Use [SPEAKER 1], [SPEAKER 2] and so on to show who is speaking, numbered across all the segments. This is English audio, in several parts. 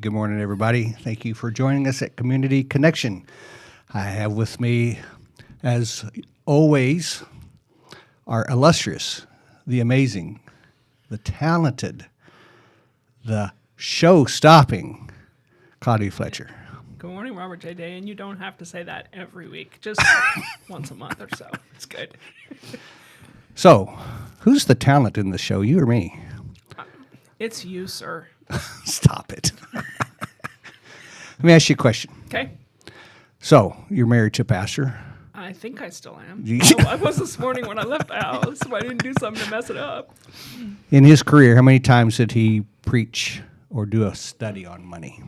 [SPEAKER 1] Good morning, everybody. Thank you for joining us at Community Connection. I have with me, as always, our illustrious, the amazing, the talented, the show-stopping Claudia Fletcher.
[SPEAKER 2] Good morning, Robert J. Day, and you don't have to say that every week, just once a month or so. It's good.
[SPEAKER 1] So, who's the talent in the show, you or me?
[SPEAKER 2] It's you, sir.
[SPEAKER 1] Stop it. Let me ask you a question.
[SPEAKER 2] Okay?
[SPEAKER 1] So, you're married to a pastor.
[SPEAKER 2] I think I still am.
[SPEAKER 1] You-
[SPEAKER 2] I was this morning when I left the house, so I didn't do something to mess it up.
[SPEAKER 1] In his career, how many times did he preach or do a study on money?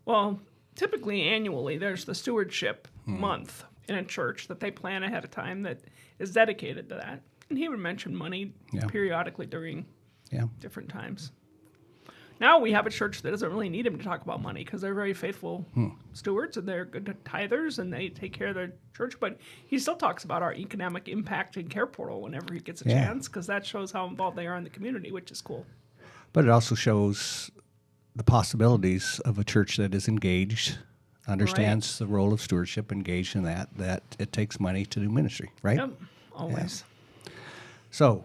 [SPEAKER 2] Well, typically annually, there's the stewardship month in a church that they plan ahead of time that is dedicated to that. And he would mention money
[SPEAKER 1] Yeah.
[SPEAKER 2] periodically during
[SPEAKER 1] Yeah.
[SPEAKER 2] different times. Now we have a church that doesn't really need him to talk about money because they're very faithful stewards and they're good tithers and they take care of their church. But he still talks about our economic impact and care portal whenever he gets a
[SPEAKER 1] Yeah.
[SPEAKER 2] chance because that shows how involved they are in the community, which is cool.
[SPEAKER 1] But it also shows the possibilities of a church that is engaged, understands the role of stewardship, engaged in that it takes money to do ministry, right?
[SPEAKER 2] Yep, always.
[SPEAKER 1] So,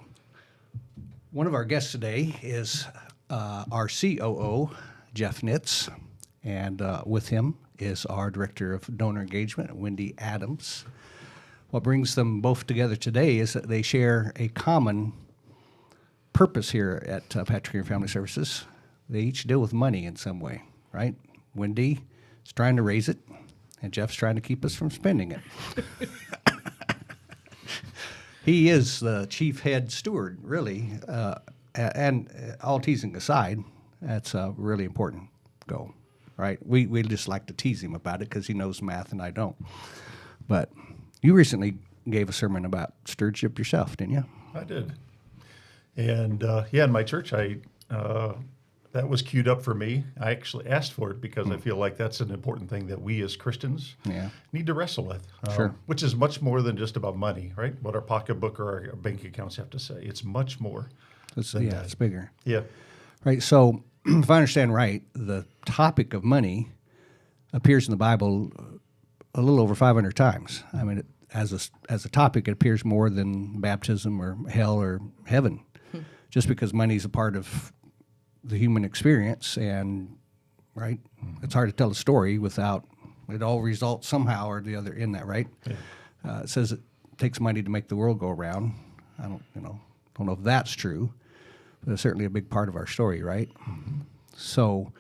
[SPEAKER 1] one of our guests today is our COO, Jeff Nitz, and with him is our Director of Donor Engagement, Wendy Adams. What brings them both together today is that they share a common purpose here at Patrick Henry Family Services. They each deal with money in some way, right? Wendy is trying to raise it, and Jeff's trying to keep us from spending it. He is the chief head steward, really, and all teasing aside, that's a really important goal, right? We just like to tease him about it because he knows math and I don't. But you recently gave a sermon about stewardship yourself, didn't you?
[SPEAKER 3] I did. And in my church, that was queued up for me. I actually asked for it because I feel like that's an important thing that we as Christians need to wrestle with.
[SPEAKER 1] Sure.
[SPEAKER 3] Which is much more than just about money, right? What our pocketbook or our bank accounts have to say. It's much more.
[SPEAKER 1] It's bigger.
[SPEAKER 3] Yeah.
[SPEAKER 1] Right, so if I understand right, the topic of money appears in the Bible a little over 500 times. I mean, as a topic, it appears more than baptism or hell or heaven, just because money is a part of the human experience, and right, it's hard to tell a story without it all results somehow or the other in that, right? Yeah. It says it takes money to make the world go around. I don't know if that's true, but it's certainly a big part of our story, right? Mm-hmm. So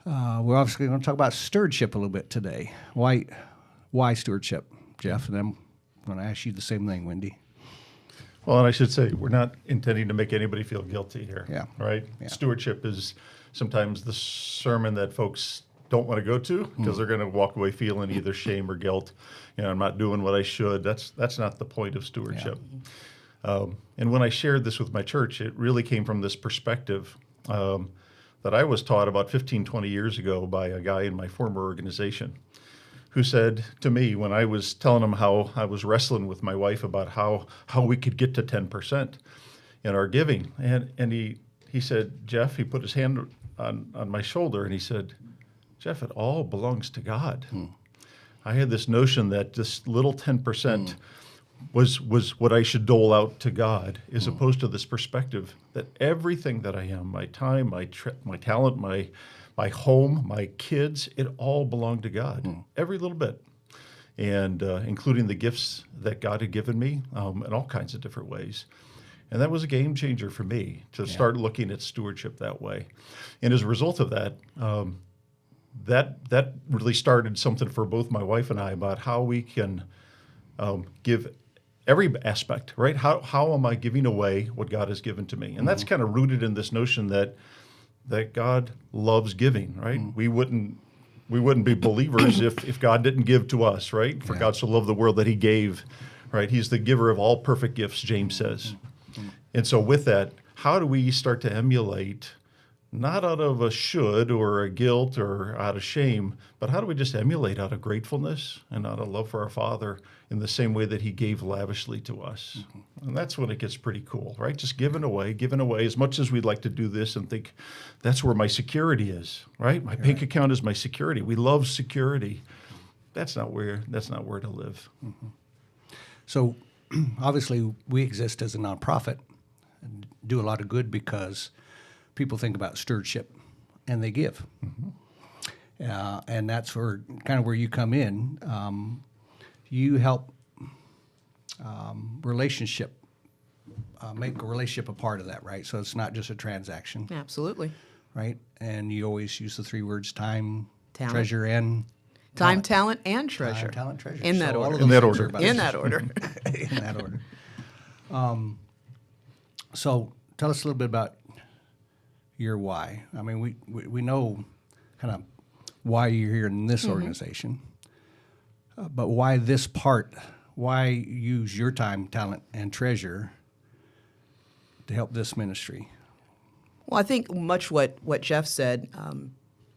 [SPEAKER 1] we're obviously going to talk about stewardship a little bit today. Why stewardship, Jeff? And then I'm going to ask you the same thing, Wendy.
[SPEAKER 3] Well, and I should say, we're not intending to make anybody feel guilty here.
[SPEAKER 1] Yeah.
[SPEAKER 3] Right? Yeah. Stewardship is sometimes the sermon that folks don't want to go to because they're going to walk away feeling either shame or guilt. I'm not doing what I should. That's not the point of stewardship. Yeah. And when I shared this with my church, it really came from this perspective that I was taught about 15, 20 years ago by a guy in my former organization who said to me when I was telling him how I was wrestling with my wife about how we could get to 10% in our giving. And he said, Jeff, he put his hand on my shoulder and he said, Jeff, it all belongs to God. I had this notion that this little 10% was what I should dole out to God, as opposed to this perspective that everything that I am, my time, my talent, my home, my kids, it all belonged to God, every little bit, and including the gifts that God had given me in all kinds of different ways. And that was a game changer for me to start looking at stewardship that way. And as a result of that, that really started something for both my wife and I about how we can give every aspect, right? How am I giving away what God has given to me? And that's kind of rooted in this notion that God loves giving, right? We wouldn't be believers if God didn't give to us, right? For God so loved the world that he gave, right? He's the giver of all perfect gifts, James says. And so with that, how do we start to emulate not out of a should or a guilt or out of shame, but how do we just emulate out of gratefulness and out of love for our Father in the same way that he gave lavishly to us? And that's when it gets pretty cool, right? Just giving away as much as we'd like to do this and think that's where my security is, right? My bank account is my security. We love security. That's not where to live.
[SPEAKER 1] So obviously we exist as a nonprofit and do a lot of good because people think about stewardship and they give. And that's where kind of where you come in. You help relationship, make a relationship a part of that, right? So it's not just a transaction,
[SPEAKER 4] Absolutely.
[SPEAKER 1] right? And you always use the three words time,
[SPEAKER 4] Talent.
[SPEAKER 1] treasure, and
[SPEAKER 4] Time, talent, and treasure.
[SPEAKER 1] time, talent, treasure.
[SPEAKER 4] In that
[SPEAKER 1] So all
[SPEAKER 4] order.
[SPEAKER 1] of
[SPEAKER 3] In
[SPEAKER 1] those
[SPEAKER 3] that
[SPEAKER 1] things
[SPEAKER 3] order.
[SPEAKER 1] are about
[SPEAKER 4] In that order.
[SPEAKER 1] in that order. So tell us a little bit about your why. I mean, we know kind of why you're here in this organization, but why this part? Why use your time, talent, and treasure to help this ministry?
[SPEAKER 4] Well, I think much what Jeff said,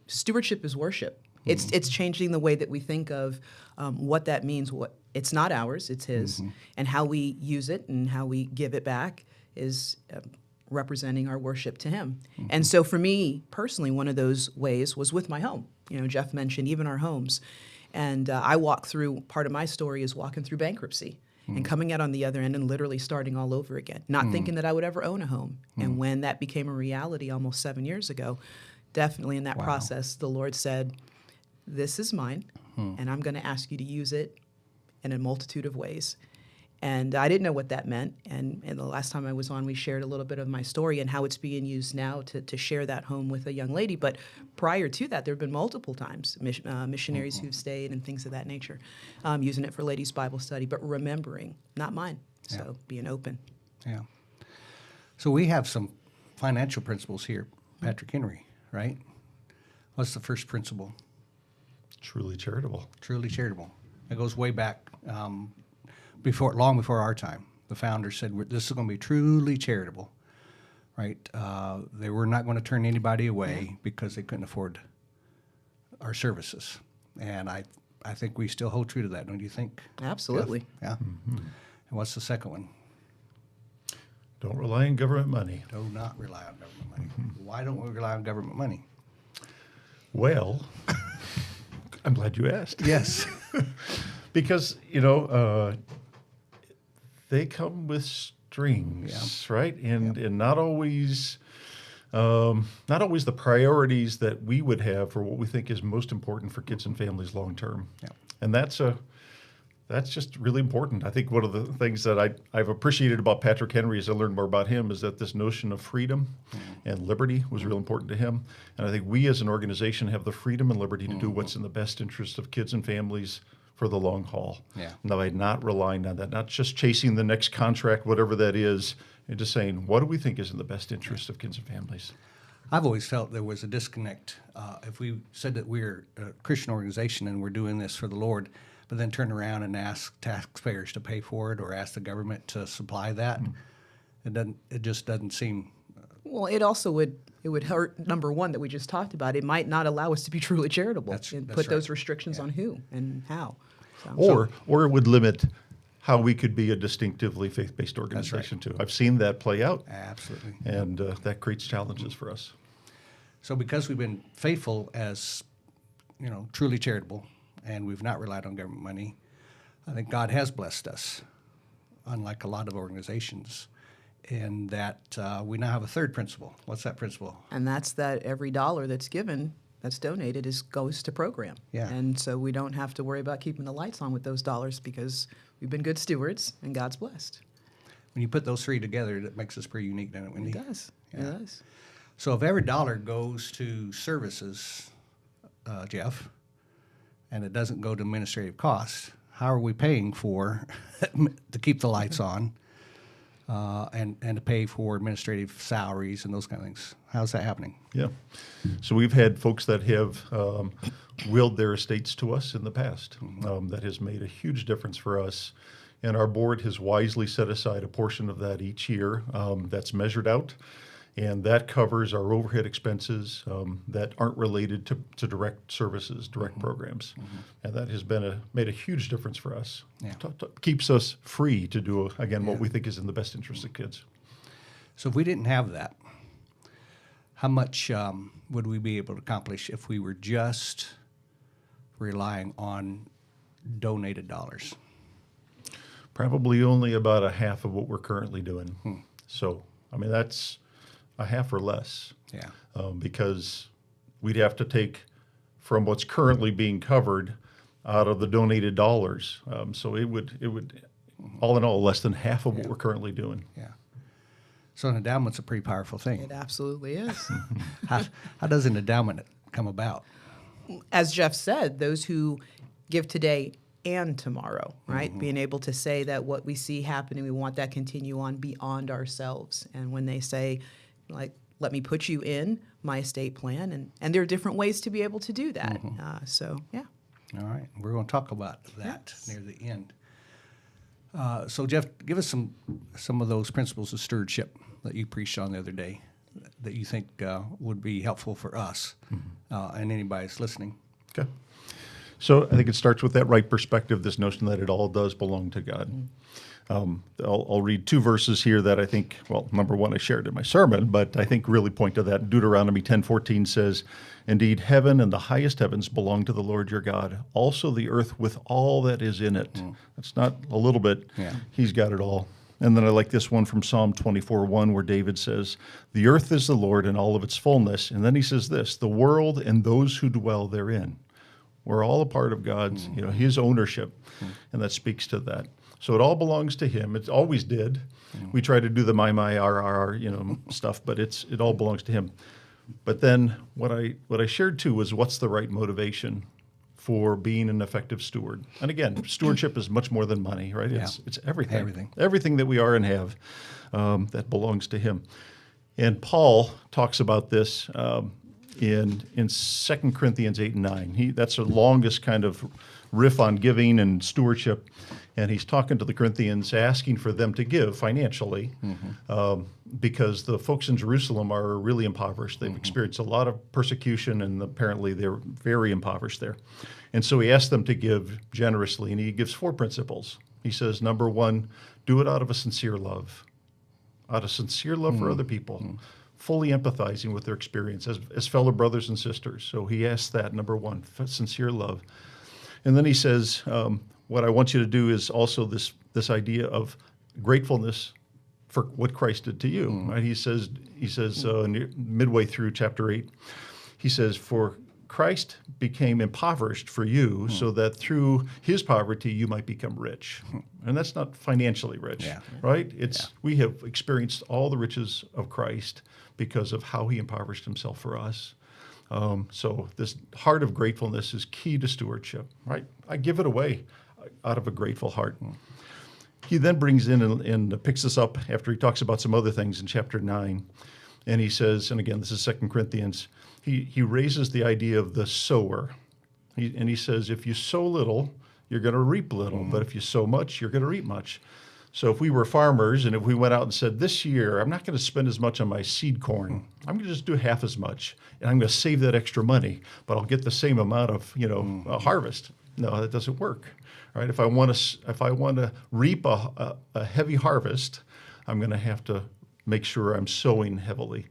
[SPEAKER 4] stewardship is worship. It's changing the way that we think of what that means. What it's not ours, it's His, and how we use it and how we give it back is representing our worship to Him. And so, for me personally, one of those ways was with my home. You know, Jeff mentioned even our homes, and I walk through. Part of my story is walking through bankruptcy. And coming out on the other end and literally starting all over again, not thinking that I would ever own a home. And when that became a reality almost 7 years ago, definitely in that process, the Lord said, this is mine, and I'm going to ask you to use it in a multitude of ways. And I didn't know what that meant. And the last time I was on, we shared a little bit of my story and how it's being used now to share that home with a young lady. But prior to that, there have been multiple times missionaries who've stayed and things of that nature, using it for ladies' Bible study, but remembering, not mine. So being open.
[SPEAKER 1] Yeah. So we have some financial principles here, Patrick Henry, right? What's the first principle?
[SPEAKER 3] Truly charitable.
[SPEAKER 1] Truly charitable. It goes way back, long before our time. The founder said, "This is going to be truly charitable," right? They were not going to turn anybody away because they couldn't afford our services, and I think we still hold true to that. Don't you think?
[SPEAKER 4] Absolutely.
[SPEAKER 1] Jeff? Yeah. And what's the second one?
[SPEAKER 3] Don't rely on government money.
[SPEAKER 1] Do not rely on government money. Why don't we rely on government money?
[SPEAKER 3] Well, I'm glad you asked.
[SPEAKER 1] Yes.
[SPEAKER 3] Because, they come with strings, right? And not always the priorities that we would have for what we think is most important for kids and families long term.
[SPEAKER 1] Yeah.
[SPEAKER 3] And that's just really important. I think one of the things that I've appreciated about Patrick Henry as I learned more about him is that this notion of freedom and liberty was real important to him. And I think we as an organization have the freedom and liberty to do what's in the best interest of kids and families for the long haul.
[SPEAKER 1] Yeah.
[SPEAKER 3] Now, by not relying on that, not just chasing the next contract, whatever that is, and just saying, what do we think is in the best interest of kids and families?
[SPEAKER 1] I've always felt there was a disconnect. If we said that we're a Christian organization and we're doing this for the Lord, but then turn around and ask taxpayers to pay for it or ask the government to supply that, it just doesn't seem.
[SPEAKER 4] Well, it also would hurt, number one, that we just talked about. It might not allow us to be truly charitable
[SPEAKER 1] That's
[SPEAKER 4] and
[SPEAKER 1] right.
[SPEAKER 4] put those restrictions on who and how. So-
[SPEAKER 3] Or it would limit how we could be a distinctively faith-based organization too. I've seen that play out,
[SPEAKER 1] Absolutely.
[SPEAKER 3] and that creates challenges for us.
[SPEAKER 1] So because we've been faithful as, truly charitable, and we've not relied on government money, I think God has blessed us, unlike a lot of organizations, in that we now have a third principle. What's that principle?
[SPEAKER 4] And that's that every dollar that's given, that's donated, goes to program.
[SPEAKER 1] Yeah.
[SPEAKER 4] And so we don't have to worry about keeping the lights on with those dollars because we've been good stewards and God's blessed.
[SPEAKER 1] When you put those three together, that makes us pretty unique, doesn't it, Wendy?
[SPEAKER 4] It does.
[SPEAKER 1] Yeah.
[SPEAKER 4] It does.
[SPEAKER 1] So if every dollar goes to services, Jeff, and it doesn't go to administrative costs, how are we paying for to keep the lights on and to pay for administrative salaries and those kind of things? How's that happening?
[SPEAKER 3] Yeah. So we've had folks that have willed their estates to us in the past. That has made a huge difference for us. And our board has wisely set aside a portion of that each year that's measured out. And that covers our overhead expenses that aren't related to direct services, direct programs. And that has made a huge difference for us.
[SPEAKER 1] Yeah.
[SPEAKER 3] Keeps us free to do, again, what we think is in the best interest of kids.
[SPEAKER 1] So if we didn't have that, how much would we be able to accomplish if we were just relying on donated dollars?
[SPEAKER 3] Probably only about a half of what we're currently doing. So, I mean, that's a half or less.
[SPEAKER 1] Yeah.
[SPEAKER 3] Because we'd have to take from what's currently being covered out of the donated dollars. So it would, all in all, less than half of what we're currently doing.
[SPEAKER 1] Yeah. So an endowment's a pretty powerful thing.
[SPEAKER 4] It absolutely is.
[SPEAKER 1] How does an endowment come about?
[SPEAKER 4] As Jeff said, those who give today and tomorrow, right? Being able to say that what we see happening, we want that continue on beyond ourselves. And when they say, like, let me put you in my estate plan, and there are different ways to be able to do that. So, yeah.
[SPEAKER 1] All right. We're going to talk about that near the end. So, Jeff, give us some of those principles of stewardship that you preached on the other day that you think would be helpful for us and anybody that's listening.
[SPEAKER 3] Okay. So I think it starts with that right perspective, this notion that it all does belong to God. I'll read two verses here that I think, well, number one, I shared in my sermon, but I think really point to that. Deuteronomy 10:14 says, "Indeed, heaven and the highest heavens belong to the Lord your God, also the earth with all that is in it." That's not a little bit.
[SPEAKER 1] Yeah.
[SPEAKER 3] He's got it all. And then I like this one from Psalm 24:1 where David says, "The earth is the Lord and all of its fullness." And then he says this, "The world and those who dwell therein." We're all a part of God's, his ownership, and that speaks to that. So it all belongs to him. It always did. We try to do the my, our, stuff, but it all belongs to him. But then what I shared too was what's the right motivation for being an effective steward. And again, stewardship is much more than money, right? It's everything. Everything that we are and have that belongs to him. And Paul talks about this in 2 Corinthians 8 and 9. That's the longest kind of riff on giving and stewardship. And he's talking to the Corinthians, asking for them to give financially because the folks in Jerusalem are really impoverished. They've experienced a lot of persecution, and apparently they're very impoverished there. And so he asked them to give generously, and he gives 4 principles. He says, number 1, do it out of a sincere love. Out of sincere love for other people. Fully empathizing with their experience as fellow brothers and sisters. So he asks that, number 1, sincere love. And then he says, what I want you to do is also this idea of gratefulness for what Christ did to you. Right? He says midway through chapter 8, he says, "For Christ became impoverished for you so that through his poverty you might become rich." And that's not financially rich, right? We have experienced all the riches of Christ because of how he impoverished himself for us. So this heart of gratefulness is key to stewardship, right? I give it away out of a grateful heart. He then brings in and picks us up after he talks about some other things in chapter 9. And he says, and again, this is 2 Corinthians, he raises the idea of the sower. And he says, if you sow little, you're going to reap little. But if you sow much, you're going to reap much. So if we were farmers and if we went out and said, this year, I'm not going to spend as much on my seed corn. I'm going to just do half as much. And I'm going to save that extra money, but I'll get the same amount of, harvest. No, that doesn't work. Right? If I want to reap a heavy harvest, I'm going to have to make sure I'm sowing heavily.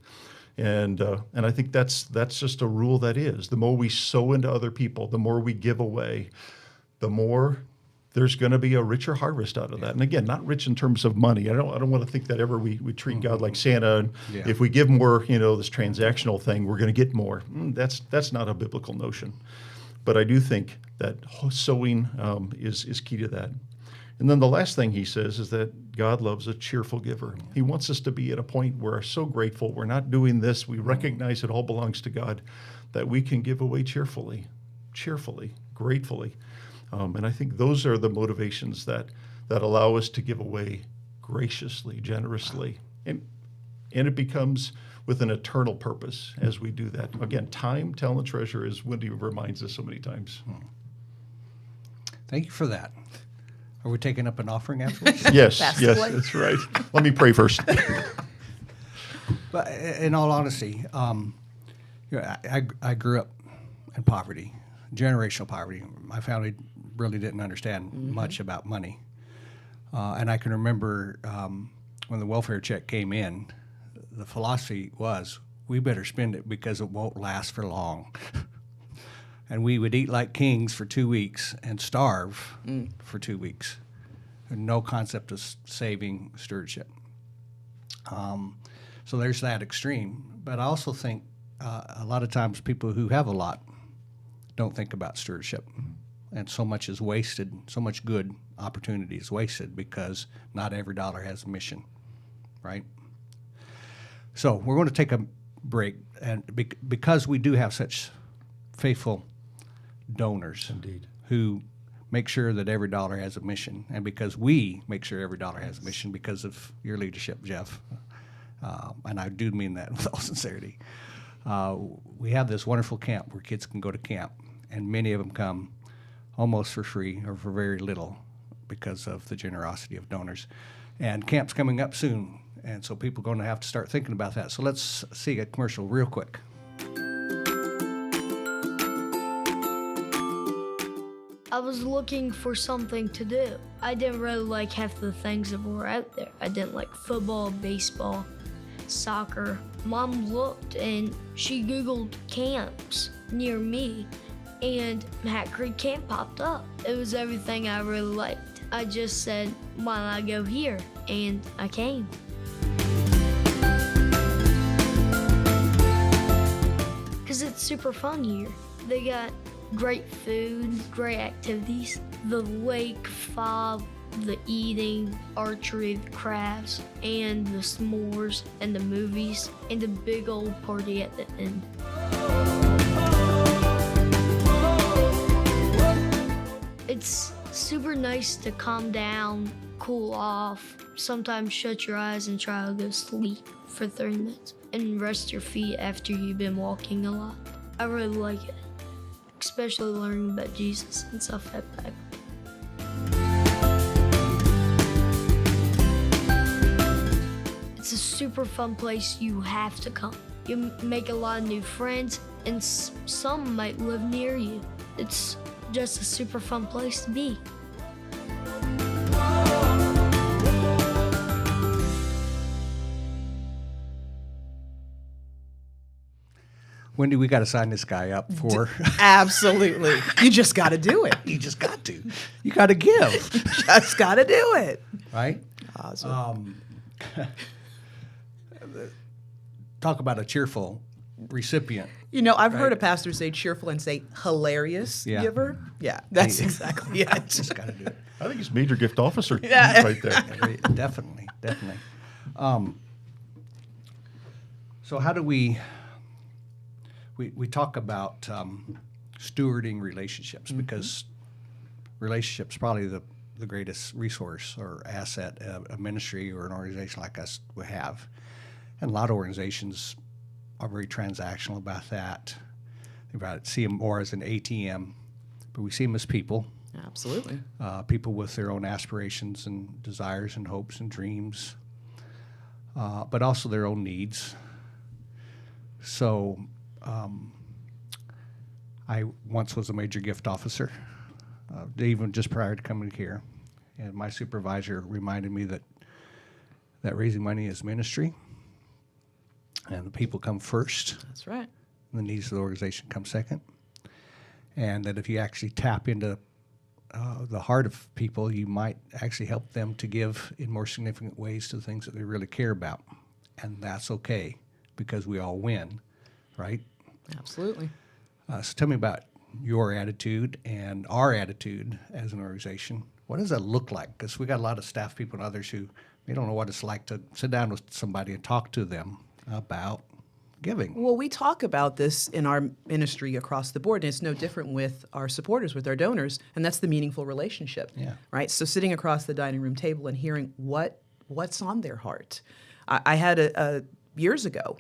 [SPEAKER 3] And I think that's just a rule that is. The more we sow into other people, the more we give away, the more there's going to be a richer harvest out of that. And again, not rich in terms of money. I don't want to think that ever we treat God like Santa. And if we give more, this transactional thing, we're going to get more. That's not a biblical notion. But I do think that sowing is key to that. And then the last thing he says is that God loves a cheerful giver. He wants us to be at a point where we're so grateful. We're not doing this. We recognize it all belongs to God, that we can give away cheerfully, gratefully. And I think those are the motivations that allow us to give away graciously, generously. And it becomes with an eternal purpose as we do that. Again, time, talent, treasure, as Wendy reminds us so many times.
[SPEAKER 1] Thank you for that. Are we taking up an offering afterwards?
[SPEAKER 3] Yes,
[SPEAKER 4] Fast
[SPEAKER 3] yes,
[SPEAKER 4] away.
[SPEAKER 3] that's right. Let me pray first.
[SPEAKER 1] But in all honesty, I grew up in poverty, generational poverty. My family really didn't understand much about money. And I can remember when the welfare check came in, the philosophy was, we better spend it because it won't last for long. And we would eat like kings for 2 weeks and starve for 2 weeks. And no concept of saving stewardship. So there's that extreme. But I also think a lot of times people who have a lot don't think about stewardship. And so much is wasted, so much good opportunity is wasted because not every dollar has a mission, right? So we're going to take a break. And because we do have such faithful donors
[SPEAKER 3] Indeed.
[SPEAKER 1] who make sure that every dollar has a mission, and because we make sure every dollar has a mission because of your leadership, Jeff, and I do mean that with all sincerity, we have this wonderful camp where kids can go to camp, and many of them come almost for free or for very little because of the generosity of donors. And camp's coming up soon, and so people are going to have to start thinking about that. So let's see a commercial real quick.
[SPEAKER 5] I was looking for something to do. I didn't really like half the things that were out there. I didn't like football, baseball, soccer. Mom looked and she Googled camps near me, and Hat Creek Camp popped up. It was everything I really liked. I just said, why don't I go here? And I came. Because it's super fun here. They got great food, great activities, the lake, fob, the eating, archery, the crafts, and the s'mores, and the movies, and the big old party at the end. It's super nice to calm down, cool off, sometimes shut your eyes and try to go sleep for 30 minutes, and rest your feet after you've been walking a lot. I really like it. Especially learning about Jesus and stuff like that. It's a super fun place. You have to come. You make a lot of new friends, and some might live near you. It's just a super fun place to be.
[SPEAKER 1] Wendy, we got to sign this guy up for.
[SPEAKER 4] Absolutely. You just got to do it.
[SPEAKER 1] You just got to. You got to give,
[SPEAKER 4] Just got to do it.
[SPEAKER 1] right?
[SPEAKER 4] Awesome.
[SPEAKER 1] Talk about a cheerful recipient.
[SPEAKER 4] You know, I've heard a
[SPEAKER 1] Right.
[SPEAKER 4] pastor say cheerful and say hilarious
[SPEAKER 1] Yeah.
[SPEAKER 4] giver. Yeah, that's exactly it.
[SPEAKER 1] Just got to do it.
[SPEAKER 3] I think he's major gift officer
[SPEAKER 4] Yeah.
[SPEAKER 3] right there.
[SPEAKER 1] Definitely. So how do we talk about stewarding relationships, because relationships probably the greatest resource or asset a ministry or an organization like us would have. And a lot of organizations are very transactional about that. They see them more as an ATM, but we see them as people.
[SPEAKER 4] Absolutely.
[SPEAKER 1] People with their own aspirations and desires and hopes and dreams, but also their own needs. So I once was a major gift officer, even just prior to coming here. And my supervisor reminded me that raising money is ministry, and the people come first,
[SPEAKER 4] That's right.
[SPEAKER 1] and the needs of the organization come second. And that if you actually tap into the heart of people, you might actually help them to give in more significant ways to the things that they really care about. And that's okay, because we all win, right?
[SPEAKER 4] Absolutely.
[SPEAKER 1] So tell me about your attitude and our attitude as an organization. What does that look like? Because we got a lot of staff people and others who they don't know what it's like to sit down with somebody and talk to them about giving.
[SPEAKER 4] Well, we talk about this in our ministry across the board, and it's no different with our supporters, with our donors, and that's the meaningful relationship.
[SPEAKER 1] Yeah.
[SPEAKER 4] Right? So sitting across the dining room table and hearing what's on their heart. I had years ago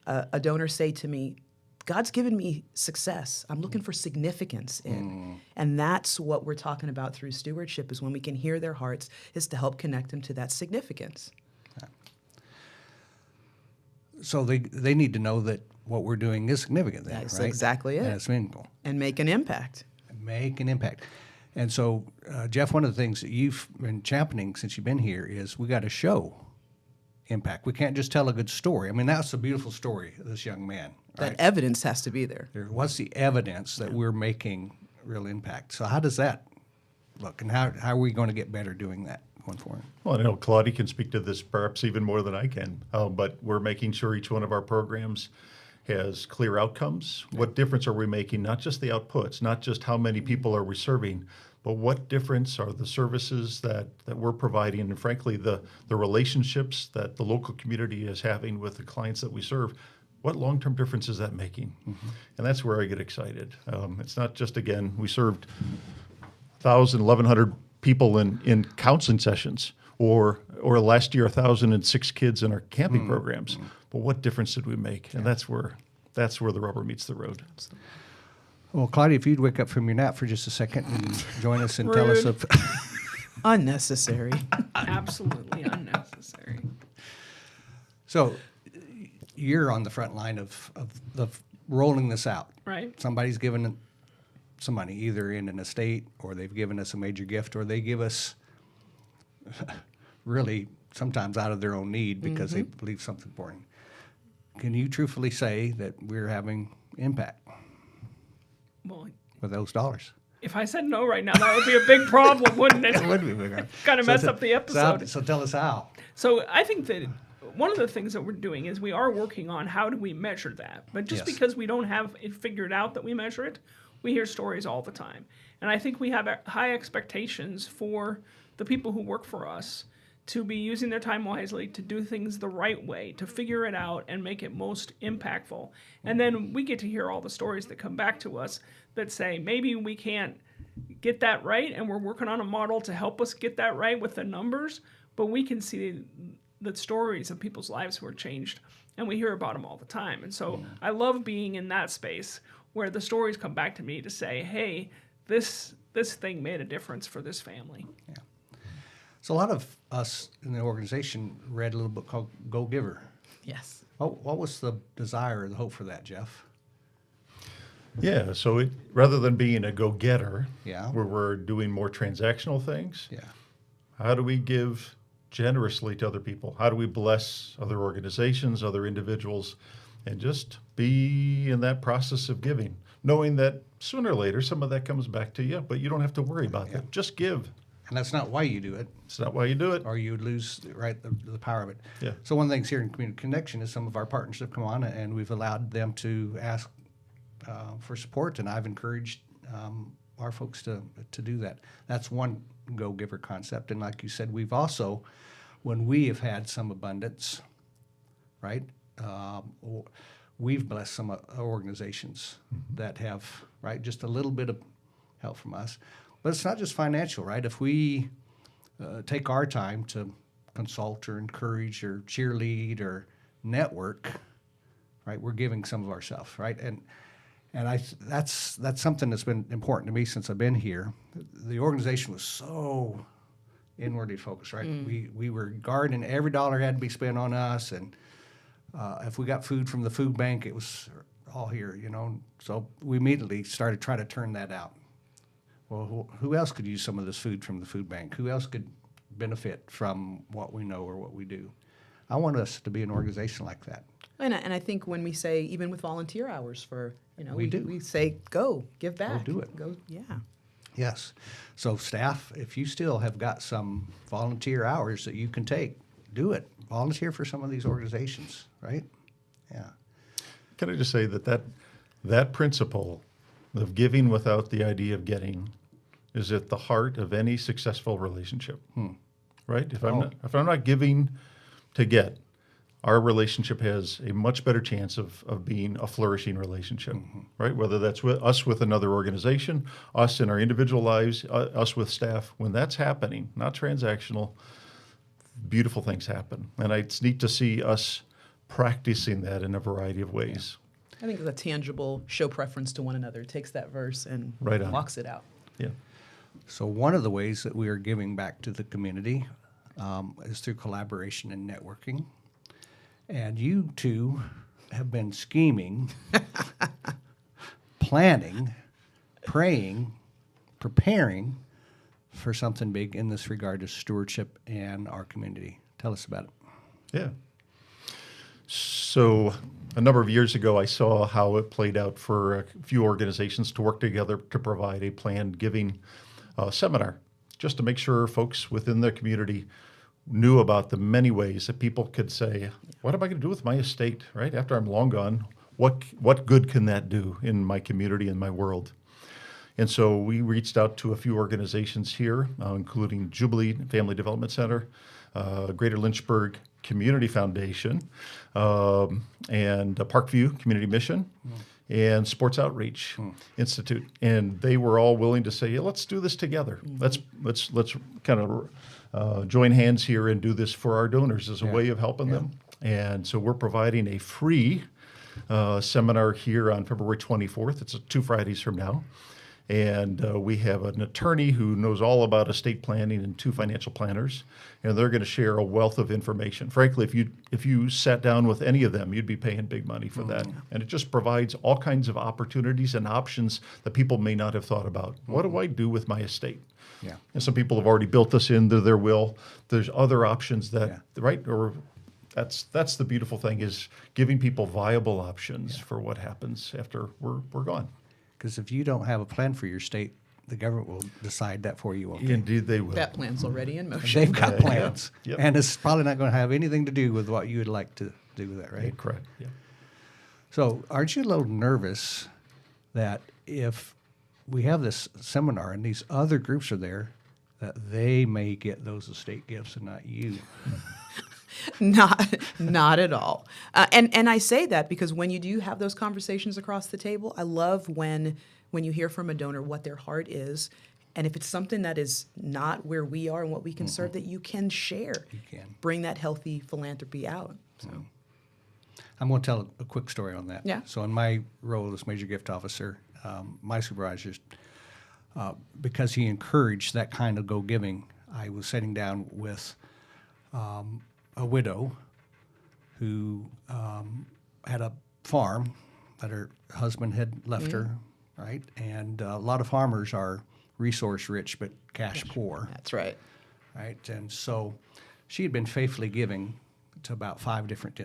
[SPEAKER 4] a donor say to me, God's given me success. I'm looking for significance in. And that's what we're talking about through stewardship, is when we can hear their hearts, is to help connect them to that significance.
[SPEAKER 1] so they need to know that what we're doing is significant then,
[SPEAKER 4] That's
[SPEAKER 1] right?
[SPEAKER 4] exactly it.
[SPEAKER 1] And it's meaningful.
[SPEAKER 4] And make an impact.
[SPEAKER 1] Make an impact. And so, Jeff, one of the things that you've been championing since you've been here is we got to show impact. We can't just tell a good story. I mean, that's a beautiful story of this young man.
[SPEAKER 4] That
[SPEAKER 1] Right?
[SPEAKER 4] evidence has to be there.
[SPEAKER 1] What's the evidence that we're making real impact? So how does that look, and how are we going to get better doing that going forward?
[SPEAKER 3] Well, I know Claudia can speak to this perhaps even more than I can, but we're making sure each one of our programs has clear outcomes. What difference are we making? Not just the outputs, not just how many people are we serving, but what difference are the services that we're providing, and frankly, the relationships that the local community is having with the clients that we serve. What long-term difference is that making? And that's where I get excited. It's not just, again, we served 1,000, 1,100 people in counseling sessions, or last year 1,006 kids in our camping programs. But what difference did we make? And that's where the rubber meets the road.
[SPEAKER 1] Well, Claudia, if you'd wake up from your nap for just a second and join us and tell us
[SPEAKER 2] Rude.
[SPEAKER 4] Unnecessary.
[SPEAKER 2] Absolutely unnecessary.
[SPEAKER 1] So you're on the front line of rolling this out.
[SPEAKER 2] Right.
[SPEAKER 1] Somebody's given some money, either in an estate, or they've given us a major gift, or they give us really sometimes out of their own need because they believe something important. Can you truthfully say that we're having impact
[SPEAKER 2] Well,
[SPEAKER 1] with those dollars?
[SPEAKER 2] if I said no right now, that would be a big problem, wouldn't it?
[SPEAKER 1] It would be bigger.
[SPEAKER 2] Kind of mess up the episode.
[SPEAKER 1] So tell us how.
[SPEAKER 2] So I think that one of the things that we're doing is we are working on how do we measure that. But just
[SPEAKER 1] Yes.
[SPEAKER 2] because we don't have it figured out that we measure it, we hear stories all the time. And I think we have high expectations for the people who work for us to be using their time wisely, to do things the right way, to figure it out and make it most impactful. And then we get to hear all the stories that come back to us that say, maybe we can't get that right, and we're working on a model to help us get that right with the numbers, but we can see the stories of people's lives who are changed, and we hear about them all the time. And so I love being in that space where the stories come back to me to say, hey, this thing made a difference for this family.
[SPEAKER 1] So a lot of us in the organization read a little book called Go Giver.
[SPEAKER 4] Yes.
[SPEAKER 1] What was the desire or the hope for that, Jeff?
[SPEAKER 3] Yeah, so rather than being a go-getter,
[SPEAKER 1] Yeah.
[SPEAKER 3] where we're doing more transactional things,
[SPEAKER 1] Yeah.
[SPEAKER 3] how do we give generously to other people? How do we bless other organizations, other individuals, and just be in that process of giving, knowing that sooner or later some of that comes back to you, but you don't have to worry about that. Just give.
[SPEAKER 1] And that's not why you do it,
[SPEAKER 3] It's not why you do it.
[SPEAKER 1] or you would lose the power of it.
[SPEAKER 3] Yeah.
[SPEAKER 1] So one of the things here in Community Connection is some of our partners have come on, and we've allowed them to ask for support, and I've encouraged our folks to do that. That's one Go Giver concept. And like you said, we've also, when we have had some abundance, right, we've blessed some organizations that have, right, just a little bit of help from us. But it's not just financial, right? If we take our time to consult or encourage or cheerlead or network, right, we're giving some of ourselves, right? And that's something that's been important to me since I've been here. The organization was so inwardly focused, right? We were guarding every dollar had to be spent on us, and if we got food from the food bank, it was all here, you know. So we immediately started trying to turn that out. Well, who else could use some of this food from the food bank? Who else could benefit from what we know or what we do? I want us to be an organization like that.
[SPEAKER 4] And I think when we say, even with volunteer hours for,
[SPEAKER 1] We do.
[SPEAKER 4] we say, go, give back.
[SPEAKER 1] do it.
[SPEAKER 4] Go, yeah.
[SPEAKER 1] Yes. So staff, if you still have got some volunteer hours that you can take, do it. Volunteer for some of these organizations, right? Yeah.
[SPEAKER 3] Can I just say that principle of giving without the idea of getting is at the heart of any successful relationship, right? If I'm not giving to get, our relationship has a much better chance of being a flourishing relationship, right? Whether that's with another organization, us in our individual lives, us with staff. When that's happening, not transactional, beautiful things happen. And it's neat to see us practicing that in a variety of ways.
[SPEAKER 4] I think it's a tangible show preference to one another. It takes that verse and
[SPEAKER 3] Right on.
[SPEAKER 4] walks it out.
[SPEAKER 3] Yeah.
[SPEAKER 1] So one of the ways that we are giving back to the community is through collaboration and networking. And you two have been scheming, planning, praying, preparing for something big in this regard to stewardship and our community. Tell us about it.
[SPEAKER 3] Yeah. So a number of years ago, I saw how it played out for a few organizations to work together to provide a planned giving seminar, just to make sure folks within their community knew about the many ways that people could say, what am I going to do with my estate, right? After I'm long gone, what good can that do in my community and my world? And so we reached out to a few organizations here, including Jubilee Family Development Center, Greater Lynchburg Community Foundation, and Parkview Community Mission, and Sports Outreach Institute, and they were all willing to say, yeah, let's do this together. Let's kind of join hands here and do this for our donors as a way of helping them. And so we're providing a free seminar here on February 24th. It's 2 Fridays from now. And we have an attorney who knows all about estate planning and 2 financial planners, and they're going to share a wealth of information. Frankly, if you sat down with any of them, you'd be paying big money for that. And it just provides all kinds of opportunities and options that people may not have thought about. What do I do with my estate?
[SPEAKER 1] Yeah.
[SPEAKER 3] And some people have already built this into their will. There's other options that, right? Or that's the beautiful thing, is giving people viable options for what happens after we're gone.
[SPEAKER 1] Because if you don't have a plan for your state, the government will decide that for you. Won't they?
[SPEAKER 3] Indeed, they will.
[SPEAKER 4] That plan's already in motion.
[SPEAKER 1] They've got plans,
[SPEAKER 3] Yep.
[SPEAKER 1] and it's probably not going to have anything to do with what you would like to do with that, right?
[SPEAKER 3] Correct. Yeah.
[SPEAKER 1] So, aren't you a little nervous that if we have this seminar and these other groups are there, that they may get those estate gifts and not you?
[SPEAKER 4] Not at all. And I say that because when you do have those conversations across the table, I love when you hear from a donor what their heart is, and if it's something that is not where we are and what we can serve, that you can share.
[SPEAKER 1] You can.
[SPEAKER 4] Bring that healthy philanthropy out. So
[SPEAKER 1] I'm going to tell a quick story on that.
[SPEAKER 4] Yeah.
[SPEAKER 1] So, in my role as major gift officer, my supervisors, because he encouraged that kind of go-giving, I was sitting down with a widow who had a farm that her husband had left her, right? And a lot of farmers are resource rich but cash poor,
[SPEAKER 4] that's right.
[SPEAKER 1] right? And so she had been faithfully giving to about 5 different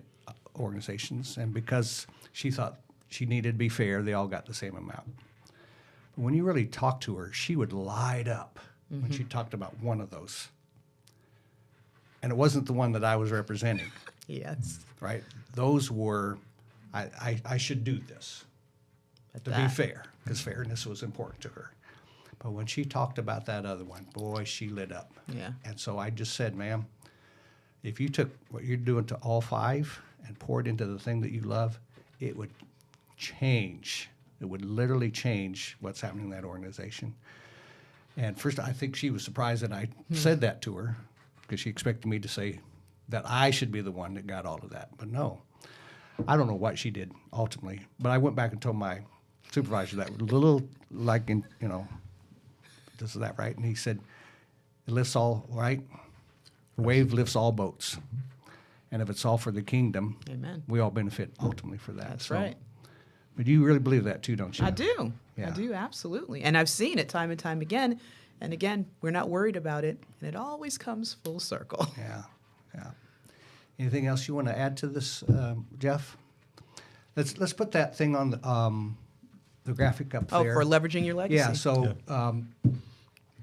[SPEAKER 1] organizations, and because she thought she needed to be fair, they all got the same amount. But when you really talk to her, she would light up when she talked about one of those. And it wasn't the one that I was representing,
[SPEAKER 4] Yes.
[SPEAKER 1] right? Those were, I should do this to be fair, because fairness was important to her. But when she talked about that other one, boy, she lit up.
[SPEAKER 4] Yeah.
[SPEAKER 1] And so I just said, ma'am, if you took what you're doing to all 5 and poured into the thing that you love, it would change. It would literally change what's happening in that organization. And first, I think she was surprised that I said that to her, because she expected me to say that I should be the one that got all of that. But no, I don't know what she did ultimately. But I went back and told my supervisor that little, like, in, this is that, right? And he said, it lifts all, right? The wave lifts all boats. And if it's all for the kingdom,
[SPEAKER 4] Amen.
[SPEAKER 1] we all benefit ultimately for that.
[SPEAKER 4] That's right.
[SPEAKER 1] But you really believe that too, don't you?
[SPEAKER 4] I do.
[SPEAKER 1] Yeah.
[SPEAKER 4] I do, absolutely. And I've seen it time and time again. And again, we're not worried about it. And it always comes full circle.
[SPEAKER 1] Yeah, yeah. Anything else you want to add to this, Jeff? Let's put that thing on the graphic up
[SPEAKER 4] Oh,
[SPEAKER 1] there.
[SPEAKER 4] for leveraging your legacy.
[SPEAKER 1] Yeah. So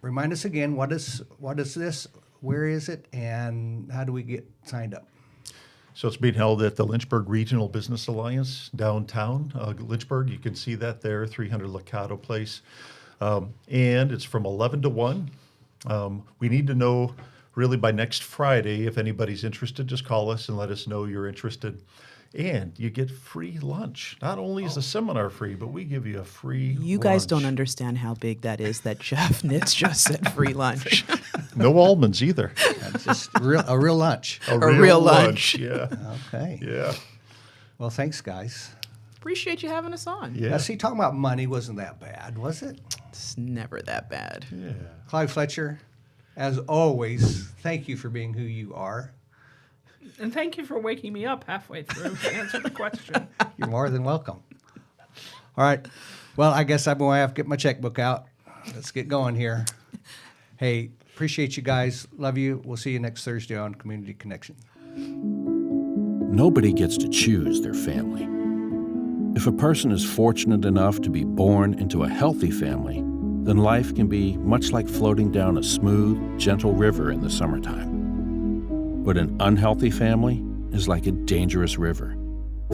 [SPEAKER 1] remind us again. What is this? Where is it? And how do we get signed up?
[SPEAKER 3] So it's being held at the Lynchburg Regional Business Alliance downtown Lynchburg. You can see that there, 300 Licado Place. And it's from 11 to 1. We need to know really by next Friday if anybody's interested. Just call us and let us know you're interested. And you get free lunch. Not only is the seminar free, but we give you a free
[SPEAKER 4] You guys
[SPEAKER 3] lunch.
[SPEAKER 4] don't understand how big that is that Jeff Nitz just said free lunch.
[SPEAKER 3] No almonds either.
[SPEAKER 1] That's just a real lunch.
[SPEAKER 3] A
[SPEAKER 4] real lunch.
[SPEAKER 3] Yeah.
[SPEAKER 1] Okay.
[SPEAKER 3] Yeah.
[SPEAKER 1] Well, thanks, guys.
[SPEAKER 4] Appreciate you having us on.
[SPEAKER 3] Yeah.
[SPEAKER 1] Now, see, talking about money wasn't that bad, was it?
[SPEAKER 4] It's never that bad.
[SPEAKER 1] Clive Fletcher, as always, thank you for being who you are.
[SPEAKER 2] And thank you for waking me up halfway through to answer the question.
[SPEAKER 1] You're more than welcome. All right. Well, I guess I'm going to have to get my checkbook out. Let's get going here. Hey, appreciate you guys. Love you. We'll see you next Thursday on Community Connection.
[SPEAKER 6] Nobody gets to choose their family. If a person is fortunate enough to be born into a healthy family, then life can be much like floating down a smooth, gentle river in the summertime. But an unhealthy family is like a dangerous river,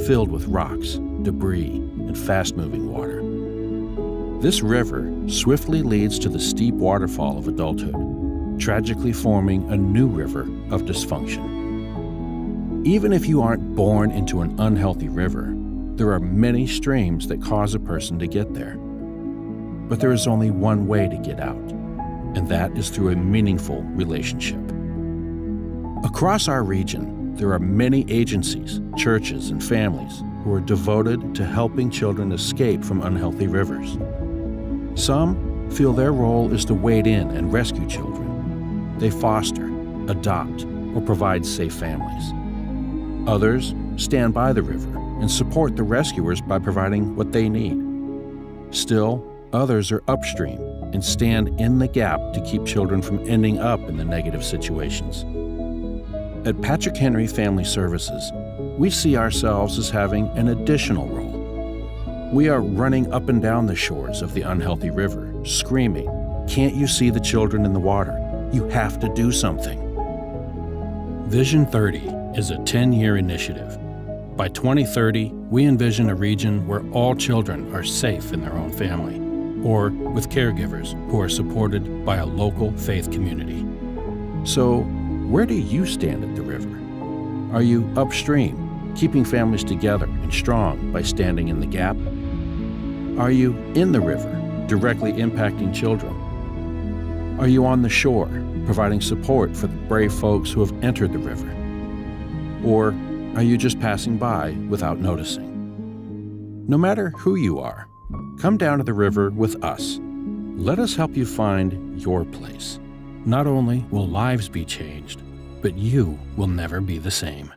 [SPEAKER 6] filled with rocks, debris, and fast-moving water. This river swiftly leads to the steep waterfall of adulthood, tragically forming a new river of dysfunction. Even if you aren't born into an unhealthy river, there are many streams that cause a person to get there. But there is only one way to get out, and that is through a meaningful relationship. Across our region, there are many agencies, churches, and families who are devoted to helping children escape from unhealthy rivers. Some feel their role is to wade in and rescue children. They foster, adopt, or provide safe families. Others stand by the river and support the rescuers by providing what they need. Still, others are upstream and stand in the gap to keep children from ending up in the negative situations. At Patrick Henry Family Services, we see ourselves as having an additional role. We are running up and down the shores of the unhealthy river, screaming, "Can't you see the children in the water? You have to do something." Vision 30 is a 10-year initiative. By 2030, we envision a region where all children are safe in their own family, or with caregivers who are supported by a local faith community. So, where do you stand at the river? Are you upstream, keeping families together and strong by standing in the gap? Are you in the river, directly impacting children? Are you on the shore, providing support for the brave folks who have entered the river? Or are you just passing by without noticing? No matter who you are, come down to the river with us. Let us help you find your place. Not only will lives be changed, but you will never be the same.